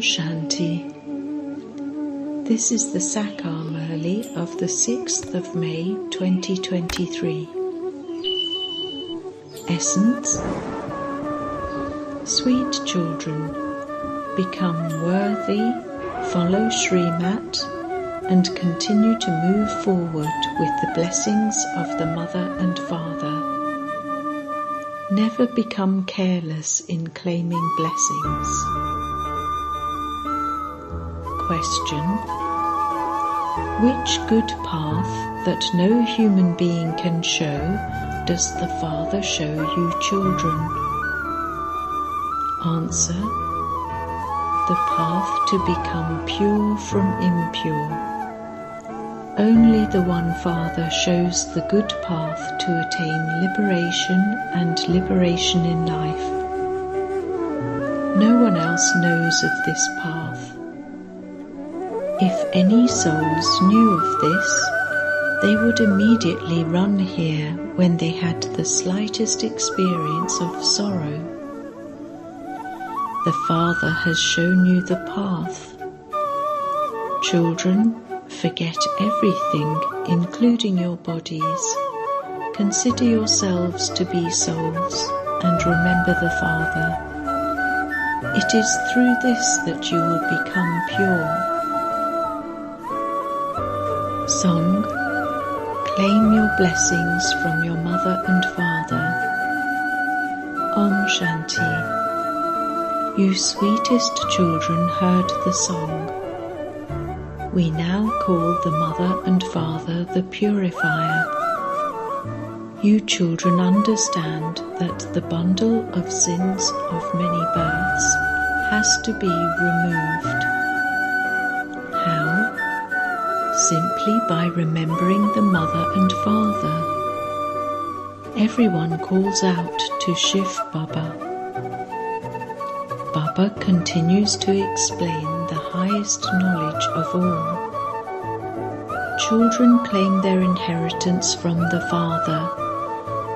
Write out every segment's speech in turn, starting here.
Shanti. This is the Sakar Murli of the 6th of May 2023. Essence: sweet children, become worthy, follow Srimat, and continue to move forward with the blessings of the mother and father. Never become careless in claiming blessings. Question: which good path that no human being can show does the Father show you children? Answer: the path to become pure from impure. Only the one Father shows the good path to attain liberation and liberation in life. No one else knows of this path. If any souls knew of this, they would immediately run here when they had the slightest experience of sorrow. The Father has shown you the path. Children, forget everything, including your bodies. Consider yourselves to be souls and remember the Father. It is through this that you will become pure. Song: claim your blessings from your mother and father. Om Shanti. You sweetest children heard the song. We now call the mother and father the purifier. You children understand that the bundle of sins of many births has to be removed. How? Simply by remembering the mother and father. Everyone calls out to Shiv Baba. Baba continues to explain the highest knowledge of all. Children claim their inheritance from the Father,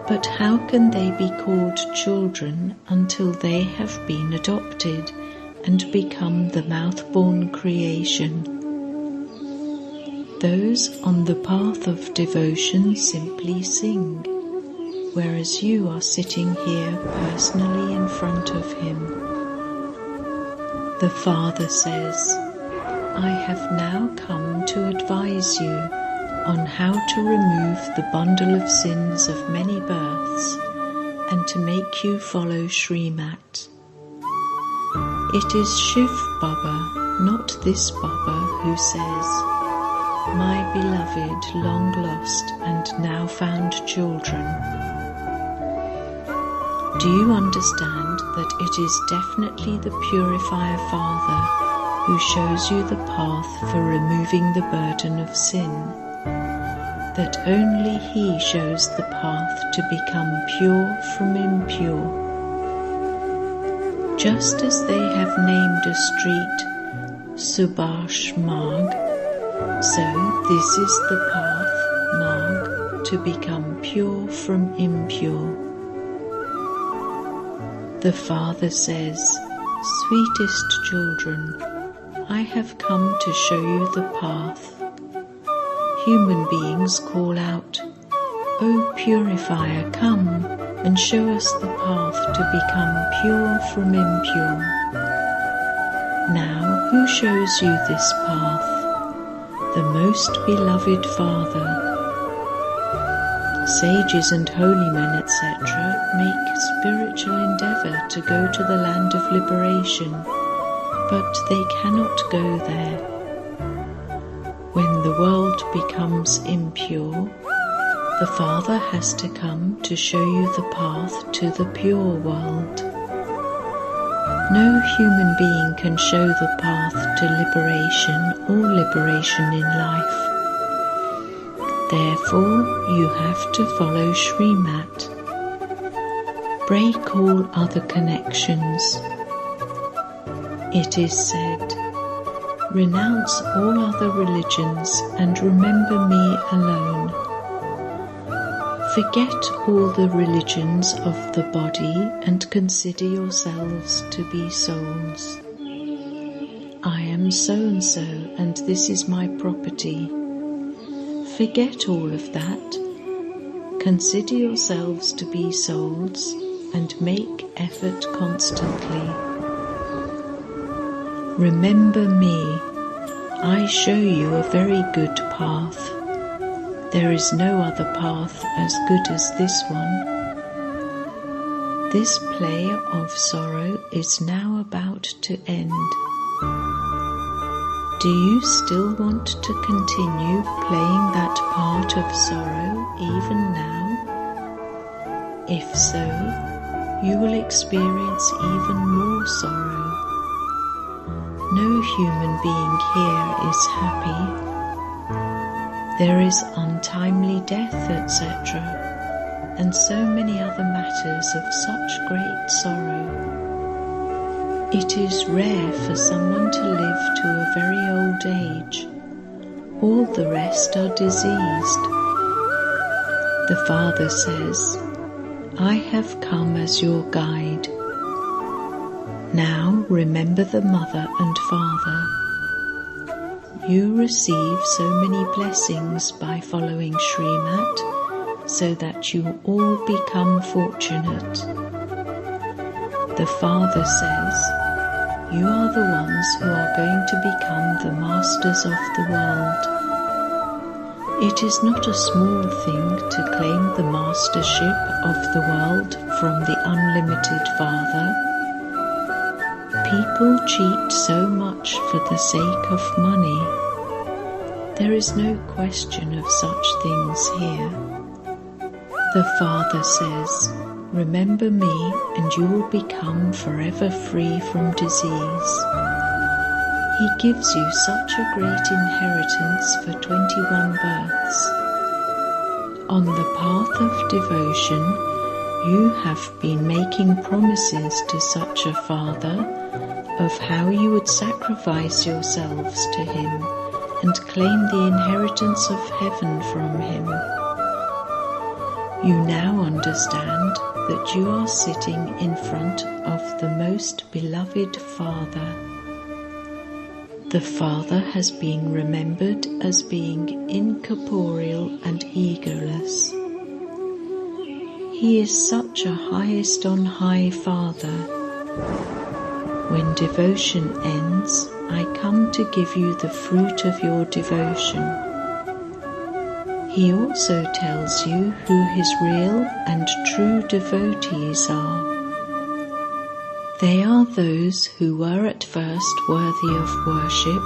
but how can they be called children until they have been adopted and become the mouth-born creation? Those on the path of devotion simply sing, whereas you are sitting here personally in front of him. The Father says, I have now come to advise you on how to remove the bundle of sins of many births and to make you follow Srimat. It is Shiv Baba, not this Baba, who says, my beloved, long lost and now found children. Do you understand that it is definitely the Purifier Father who shows you the path for removing the burden of sin? That only He shows the path to become pure from impure. Just as they have named a street Subhash Marg, so this is the path, Marg, to become pure from impure. The Father says, sweetest children, I have come to show you the path. Human beings call out, O Purifier, come and show us the path to become pure from impure. Now, who shows you this path? The most beloved Father. Sages and holy men, etc., make spiritual endeavor to go to the land of liberation, but they cannot go there. When the world becomes impure, the Father has to come to show you the path to the pure world. No human being can show the path to liberation or liberation in life. Therefore, you have to follow Srimat. Break all other connections. It is said, renounce all other religions and remember me alone. Forget all the religions of the body and consider yourselves to be souls. I am so and so, and this is my property. Forget all of that. Consider yourselves to be souls and make effort constantly. Remember me. I show you a very good path. There is no other path as good as this one. This play of sorrow is now about to end. Do you still want to continue playing that part of sorrow even now? If so, you will experience even more sorrow. No human being here is happy. There is untimely death, etc., and so many other matters of such great sorrow. It is rare for someone to live to a very old age. All the rest are diseased. The Father says, I have come as your guide. Now remember the mother and father. You receive so many blessings by following Srimat, so that you all become fortunate. The Father says, you are the ones who are going to become the masters of the world. It is not a small thing to claim the mastership of the world from the unlimited Father. People cheat so much for the sake of money. There is no question of such things here. The Father says, remember me and you will become forever free from disease. He gives you such a great inheritance for 21 births. On the path of devotion, you have been making promises to such a Father of how you would sacrifice yourselves to him and claim the inheritance of heaven from him. You now understand that you are sitting in front of the most beloved Father. The Father has been remembered as being incorporeal and egoless. He is such a highest on high Father. When devotion ends, I come to give you the fruit of your devotion. He also tells you who his real and true devotees are. They are those who were at first worthy of worship,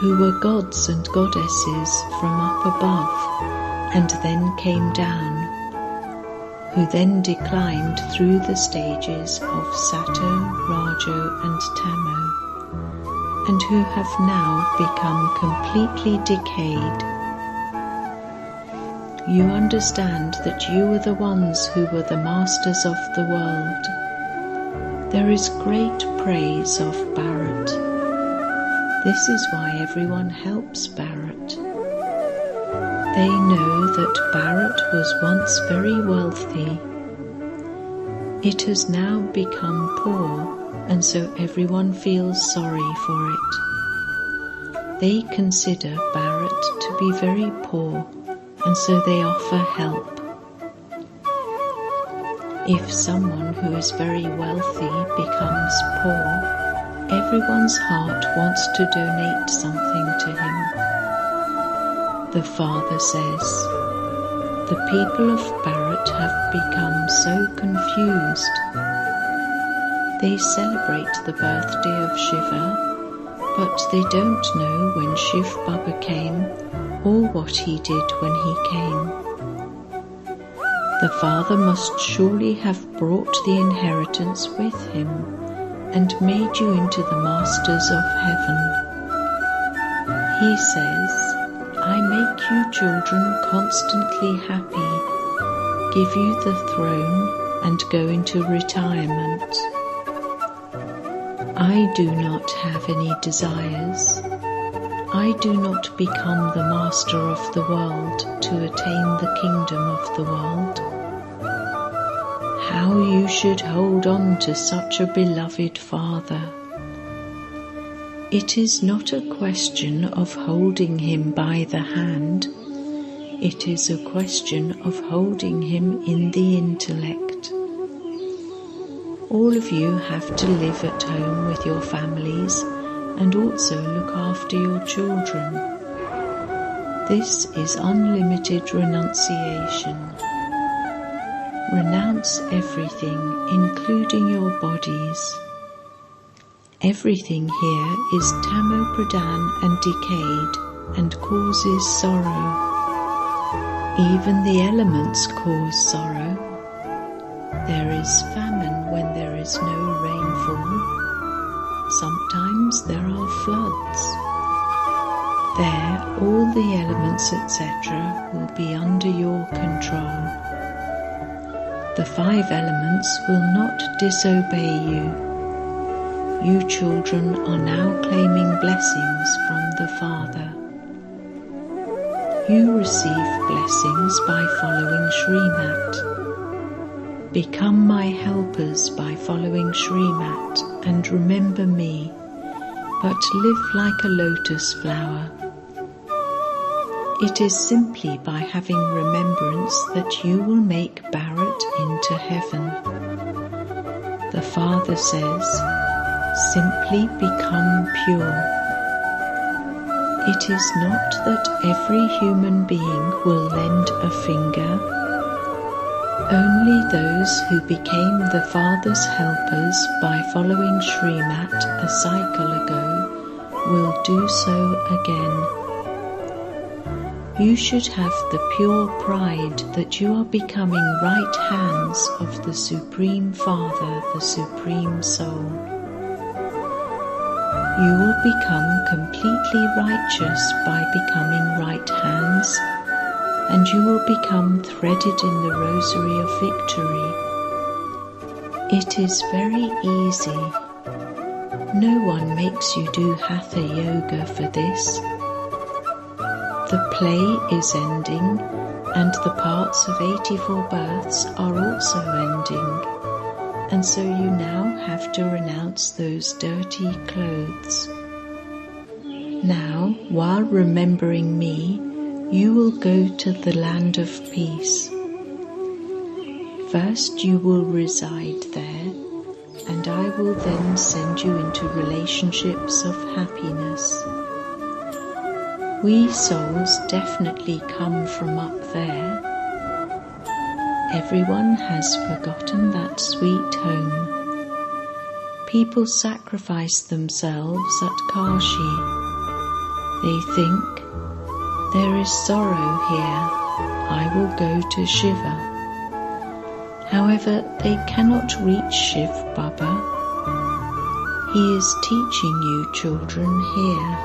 who were gods and goddesses from up above, and then came down, who then declined through the stages of Sato, Rajo and Tamo, and who have now become completely decayed. You understand that you were the ones who were the masters of the world. There is great praise of Bharat. This is why everyone helps Bharat. They know that Bharat was once very wealthy. It has now become poor, and so everyone feels sorry for it. They consider Bharat to be very poor, and so they offer help. If someone who is very wealthy becomes poor, everyone's heart wants to donate something to him. The Father says, the people of Bharat have become so confused. They celebrate the birthday of Shiva, but they don't know when Shiv Baba came or what he did when he came. The Father must surely have brought the inheritance with him and made you into the masters of heaven. He says, I make you children constantly happy, give you the throne and go into retirement. I do not have any desires. I do not become the master of the world to attain the kingdom of the world. How you should hold on to such a beloved Father. It is not a question of holding him by the hand, it is a question of holding him in the intellect. All of you have to live at home with your families and also look after your children. This is unlimited renunciation. Renounce everything, including your bodies. Everything here is tamo-pradhan and decayed and causes sorrow. Even the elements cause sorrow. There is famine when there is no rainfall. Sometimes there are floods. There, all the elements, etc., will be under your control. The 5 elements will not disobey you. You children are now claiming blessings from the Father. You receive blessings by following Srimat. Become my helpers by following Srimat and remember me, but live like a lotus flower. It is simply by having remembrance that you will make Bharat into heaven. The Father says, simply become pure. It is not that every human being will lend a finger. Only those who became the Father's helpers by following Srimat a cycle ago will do so again. You should have the pure pride that you are becoming right hands of the Supreme Father, the Supreme Soul. You will become completely righteous by becoming right hands, and you will become threaded in the rosary of victory. It is very easy. No one makes you do Hatha Yoga for this. The play is ending, and the parts of 84 births are also ending. And so you now have to renounce those dirty clothes. Now, while remembering me, you will go to the land of peace. First you will reside there, and I will then send you into relationships of happiness. We souls definitely come from up there. Everyone has forgotten that sweet home. People sacrifice themselves at Kashi. They think, there is sorrow here, I will go to Shiva. However, they cannot reach Shiv Baba. He is teaching you children here.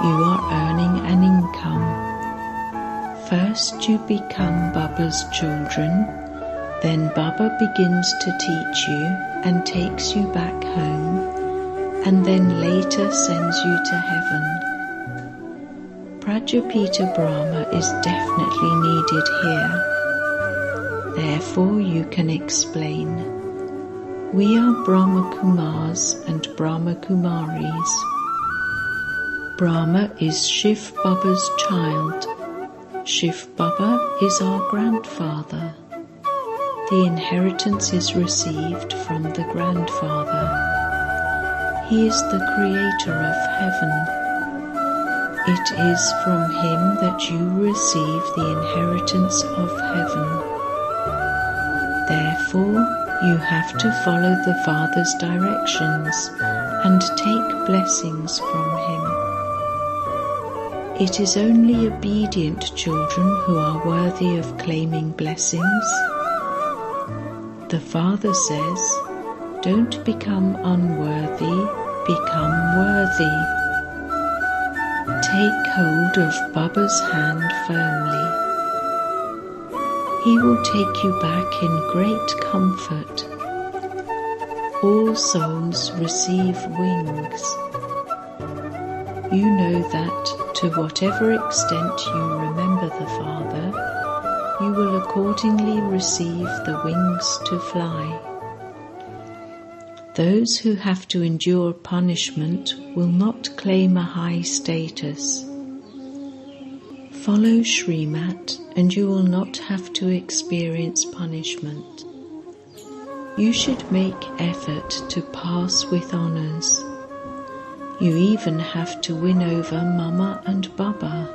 You are earning an income. First you become Baba's children, then Baba begins to teach you and takes you back home, and then later sends you to heaven. Prajapita Brahma is definitely needed here. Therefore you can explain. We are Brahma Kumars and Brahma Kumaris. Brahma is Shiv Baba's child. Shiv Baba is our grandfather. The inheritance is received from the grandfather. He is the creator of heaven. It is from him that you receive the inheritance of heaven. Therefore, you have to follow the Father's directions and take blessings from him. It is only obedient children who are worthy of claiming blessings. The Father says, don't become unworthy, become worthy. Take hold of Baba's hand firmly. He will take you back in great comfort. All souls receive wings. You know that, to whatever extent you remember the Father, you will accordingly receive the wings to fly. Those who have to endure punishment will not claim a high status. Follow Srimat and you will not have to experience punishment. You should make effort to pass with honours. You even have to win over Mama and Baba.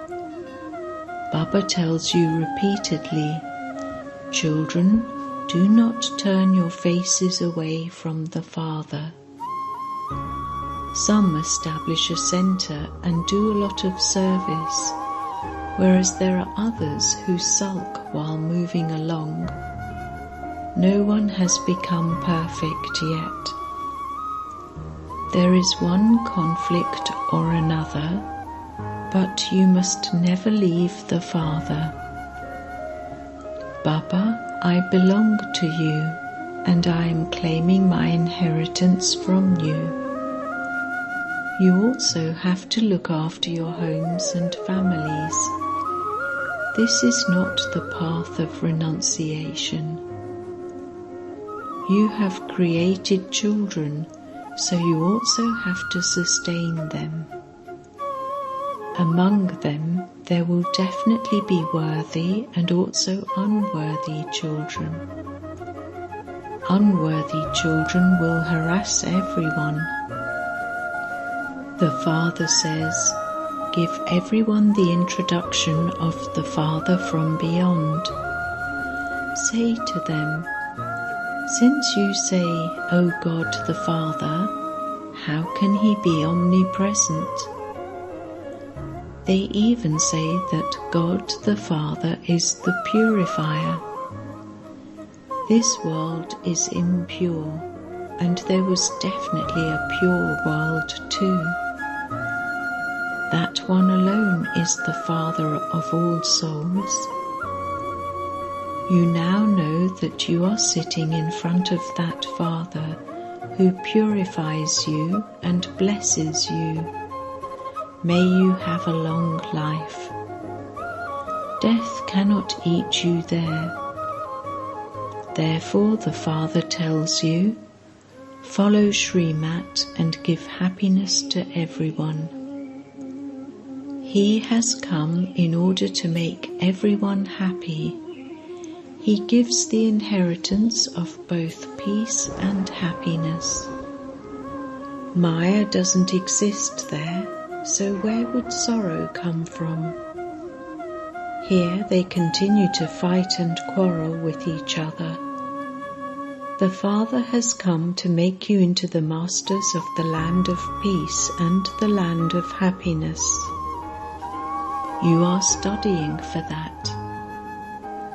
Baba tells you repeatedly, "Children, do not turn your faces away from the Father." Some establish a centre and do a lot of service, whereas there are others who sulk while moving along. No one has become perfect yet. There is one conflict or another, but you must never leave the Father. Baba, I belong to you, and I am claiming my inheritance from you. You also have to look after your homes and families. This is not the path of renunciation. You have created children, so you also have to sustain them. Among them, there will definitely be worthy and also unworthy children. Unworthy children will harass everyone. The Father says, "Give everyone the introduction of the Father from beyond." Say to them, "Since you say, 'O God the Father,' how can He be omnipresent?" They even say that God the Father is the purifier. This world is impure, and there was definitely a pure world too. That one alone is the Father of all souls. You now know that you are sitting in front of that Father who purifies you and blesses you. May you have a long life. Death cannot eat you there. Therefore the Father tells you, follow Srimat and give happiness to everyone. He has come in order to make everyone happy. He gives the inheritance of both peace and happiness. Maya doesn't exist there, so where would sorrow come from? Here they continue to fight and quarrel with each other. The Father has come to make you into the masters of the land of peace and the land of happiness. You are studying for that.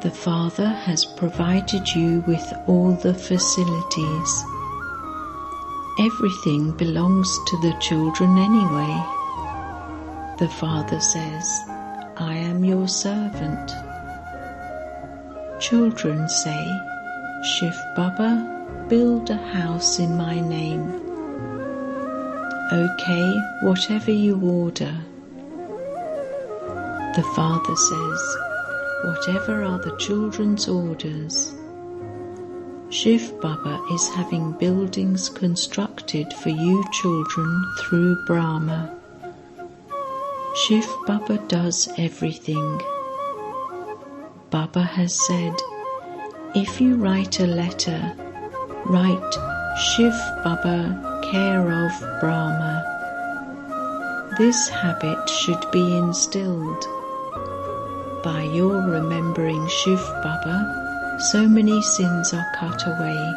The Father has provided you with all the facilities. Everything belongs to the children anyway. The Father says, I am your servant. Children say, Shiv Baba, build a house in my name. Okay, whatever you order. The Father says, whatever are the children's orders. Shiv Baba is having buildings constructed for you children through Brahma. Shiv Baba does everything. Baba has said, if you write a letter, write Shiv Baba, care of Brahma. This habit should be instilled. By your remembering Shiv Baba, so many sins are cut away.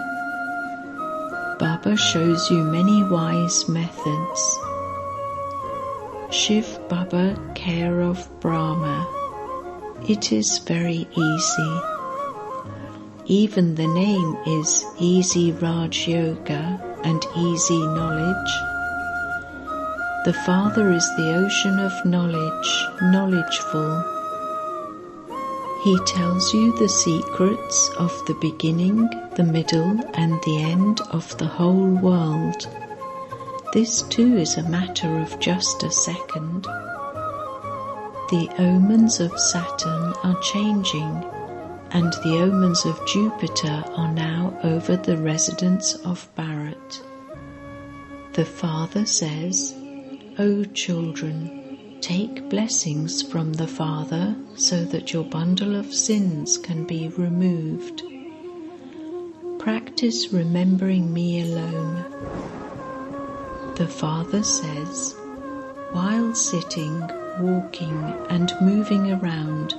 Baba shows you many wise methods. Shiv Baba, care of Brahma. It is very easy. Even the name is Easy Raj Yoga and Easy Knowledge. The Father is the ocean of knowledge, knowledgeful. He tells you the secrets of the beginning, the middle and the end of the whole world. This too is a matter of just a second. The omens of Saturn are changing, and the omens of Jupiter are now over the residence of Bharat. The Father says, "O children, take blessings from the Father so that your bundle of sins can be removed. Practice remembering me alone." The Father says, "While sitting, walking and moving around,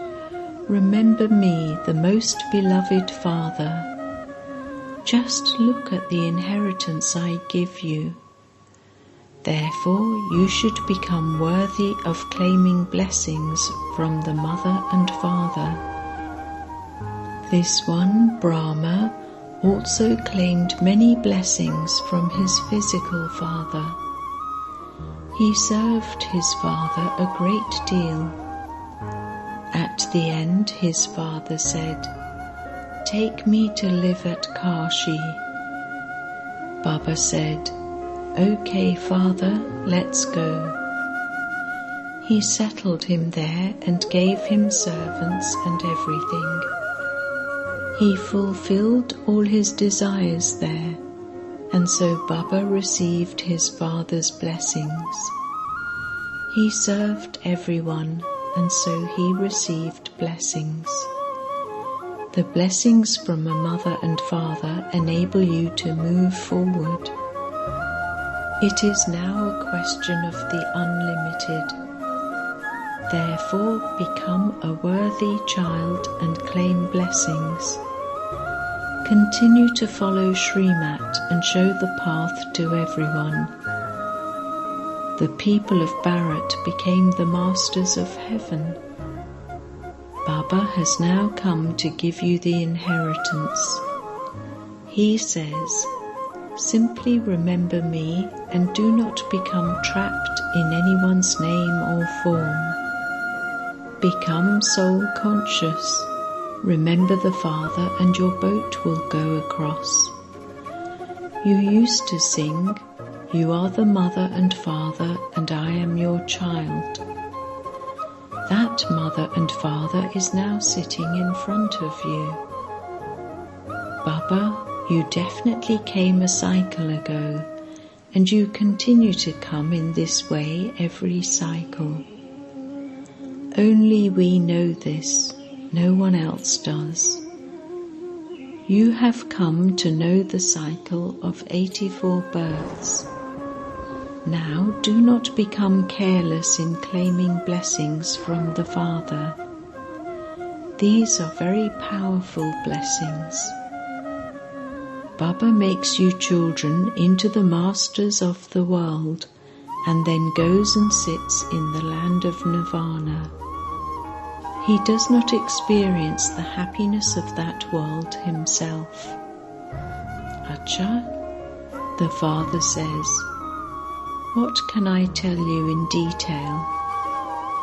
remember me, the most beloved Father. Just look at the inheritance I give you. Therefore you should become worthy of claiming blessings from the Mother and Father." This one, Brahma, also claimed many blessings from his physical father. He served his father a great deal. At the end, his father said, "Take me to live at Kashi." Baba said, "Okay, Father, let's go." He settled him there and gave him servants and everything. He fulfilled all his desires there, and so Baba received his father's blessings. He served everyone, and so he received blessings. The blessings from a mother and father enable you to move forward. It is now a question of the unlimited. Therefore, become a worthy child and claim blessings. Continue to follow Srimat and show the path to everyone. The people of Bharat became the masters of heaven. Baba has now come to give you the inheritance. He says, "Simply remember me and do not become trapped in anyone's name or form. Become soul conscious. Remember the Father and your boat will go across." You used to sing, "You are the mother and father and I am your child." That mother and father is now sitting in front of you. Baba, you definitely came a cycle ago, and you continue to come in this way every cycle. Only we know this, no one else does. You have come to know the cycle of 84 births. Now do not become careless in claiming blessings from the Father. These are very powerful blessings. Baba makes you children into the masters of the world and then goes and sits in the land of Nirvana. He does not experience the happiness of that world himself. Acha, the Father says, "What can I tell you in detail?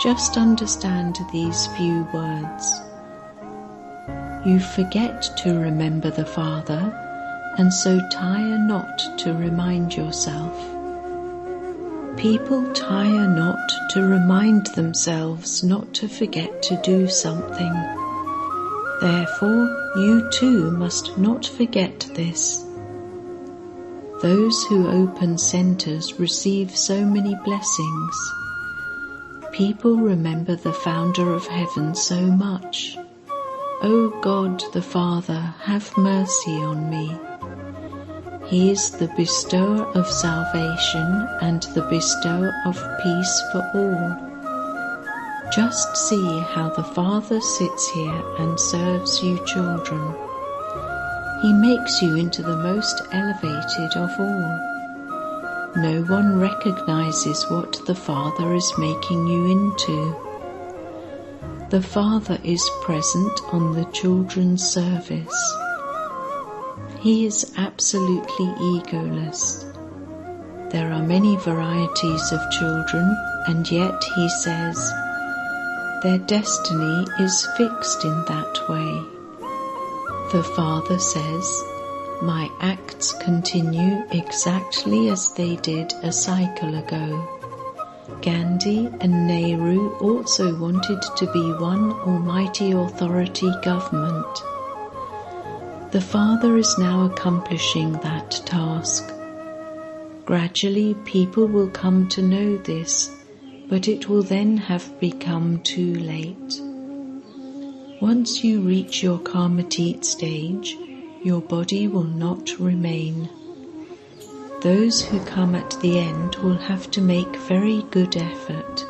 Just understand these few words. You forget to remember the Father, and so tire not to remind yourself. People tire not to remind themselves not to forget to do something. Therefore, you too must not forget this. Those who open centers receive so many blessings. People remember the Founder of Heaven so much. O God the Father, have mercy on me. He is the bestower of salvation and the bestower of peace for all. Just see how the Father sits here and serves you children. He makes you into the most elevated of all. No one recognizes what the Father is making you into. The Father is present on the children's service. He is absolutely egoless. There are many varieties of children, and yet he says, their destiny is fixed in that way. The Father says, my acts continue exactly as they did a cycle ago. Gandhi and Nehru also wanted to be one almighty authority government. The Father is now accomplishing that task. Gradually people will come to know this, but it will then have become too late. Once you reach your Karmatit stage, your body will not remain. Those who come at the end will have to make very good effort.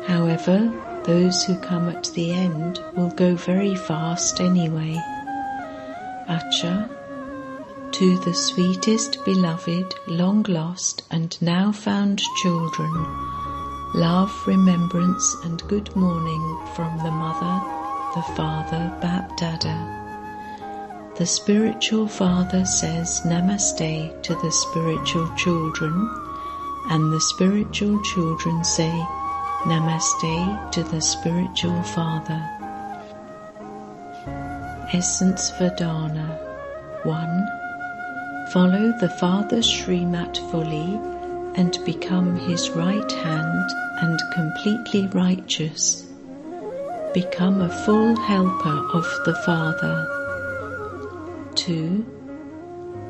However, those who come at the end will go very fast anyway. Acha, to the sweetest beloved, long lost and now found children, love, remembrance and good morning from the Mother, the Father, Bap Dada. The spiritual father says Namaste to the spiritual children, and the spiritual children say Namaste to the spiritual father. Essence Vedana 1. Follow the Father's Srimat fully and become his right hand and completely righteous. Become a full helper of the Father. 2.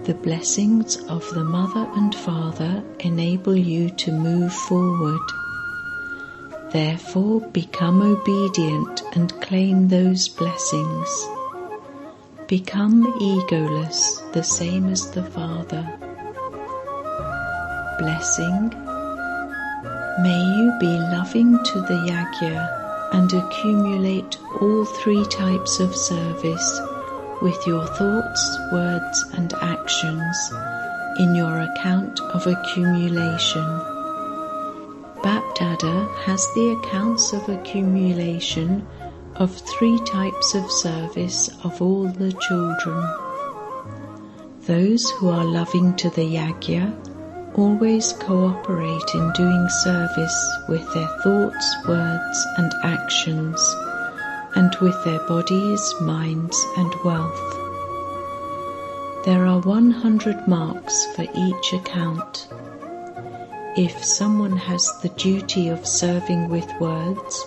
The blessings of the Mother and Father enable you to move forward. Therefore, become obedient and claim those blessings. Become egoless, the same as the Father. Blessing. May you be loving to the Yajna and accumulate all 3 types of service with your thoughts, words and actions in your account of accumulation. Bap Dada has the accounts of accumulation of 3 types of service of all the children. Those who are loving to the Yajna always cooperate in doing service with their thoughts, words and actions, and with their bodies, minds and wealth. There are 100 marks for each account. If someone has the duty of serving with words,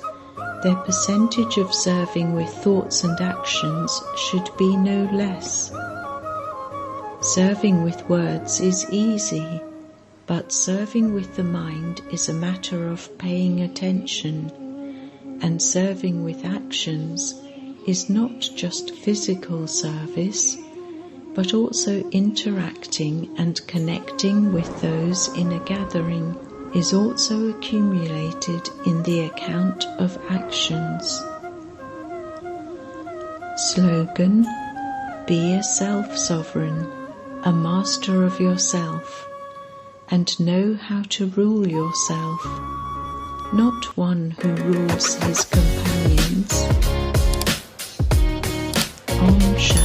their percentage of serving with thoughts and actions should be no less. Serving with words is easy, but serving with the mind is a matter of paying attention, and serving with actions is not just physical service, but also interacting and connecting with those in a gathering is also accumulated in the account of actions. Slogan: Be a self-sovereign, a master of yourself, and know how to rule yourself, not one who rules his companions. Om Shanti.